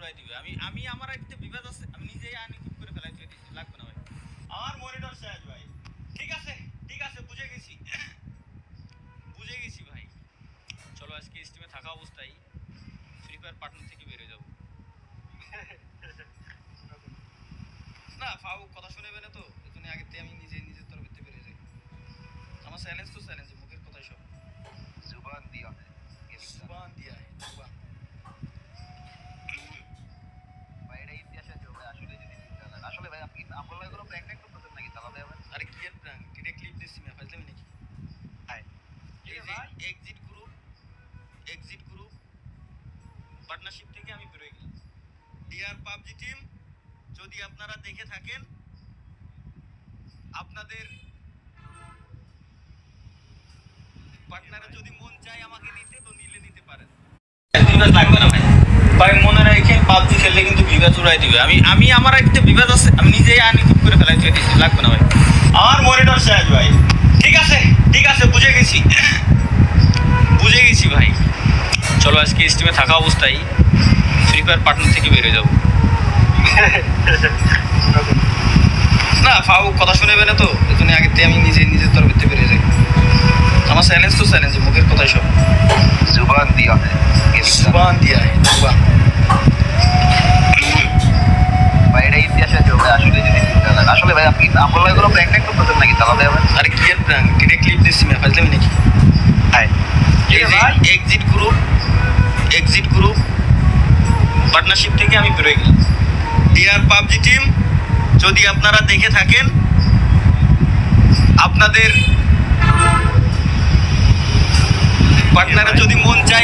উড়াই দিবে। আমি আমি আমার একটা বিবাদ আছে, আমি নিজেই আনইকুইপ করে ফেলাই দিয়েছি, লাগবে না ভাই। আমার মনিটর শেষ ভাই। ঠিক আছে ঠিক আছে, বুঝে গেছি বুঝে গেছি ভাই। চলো আজকে স্টিমে থাকা অবস্থায় ফ্রি ফায়ার পার্টনার থেকে বেরিয়ে যাবো। না ফাউ কথা শুনে না তো, এজন্য আগে থেকে আমি নিজে নিজের তরফ থেকে বেরিয়ে যাই। আমার চ্যালেঞ্জ তো চ্যালেঞ্জ, মুখের কথাই সব। जुबान दिया है জুবান দিয়া है জুবান। ভাই এটা ইতিহাসে আছে ভাই আসলে যদি চিন্তা করেন আসলে ভাই আপনি আপনার কোনো প্র্যাঙ্ক ট্যাঙ্ক করতেছেন নাকি তাহলে ভাই আরে কি এর প্রাং ডিরেক্ট ক্লিপ দিছি না, ফাজলামি নাকি? হাই এই যে এক্সিট গ্রুপ পার্টনারশিপ থেকে আমি বেরিয়ে গেলাম। ডিআর পাবজি টিম, যদি আপনারা দেখে থাকেন, আপনাদের পার্টনারে যদি মন চায় আমাকে নিতে, তো নিতে পারেন। বিবাদ লাগবে না ভাই। ভাই মনে রাখেন, পাবজি খেললে কিন্তু বিবাদ উড়াই দিবে। আমি আমার একটা বিবাদ আছে, আমি নিজেই আনইকুইপ করে ফেলাই দিয়েছি, লাগবে না ভাই। আমার মনিটর শেষ ভাই। ঠিক আছে বুঝে গেছি বুঝে গেছি ভাই। চলো আজকে স্টিমে থাকা অবস্থায় ফ্রি ফায়ার পার্টনার থেকে বেরিয়ে যাবো। না ফাউ কথা শুনে না তো, এজন্য আগে থেকে আমি নিজে নিজের তরফ থেকে বেরিয়ে যাই। আমার চ্যালেঞ্জ তো চ্যালেঞ্জ, মুখের কথাই সব। जुबान दिया है জুবান দিয়া है জুবান। ভাই এটা ইতিহাসে আছে ভাই আসলে যদি চিন্তা করেন আসলে ভাই আপনি আপনার কোনো প্র্যাঙ্ক ট্যাঙ্ক করতেছেন নাকি তাহলে ভাই আরে কি এর প্রাং ডিরেক্ট ক্লিপ দিছি না, ফাজলামি নাকি? হাই এই যে এক্সিট গ্রুপ পার্টনারশিপ থেকে আমি বেরিয়ে গেলাম। ডিআর পাবজি টিম, যদি আপনারা দেখে থাকেন, আপনাদের পার্টনারে যদি মন চায়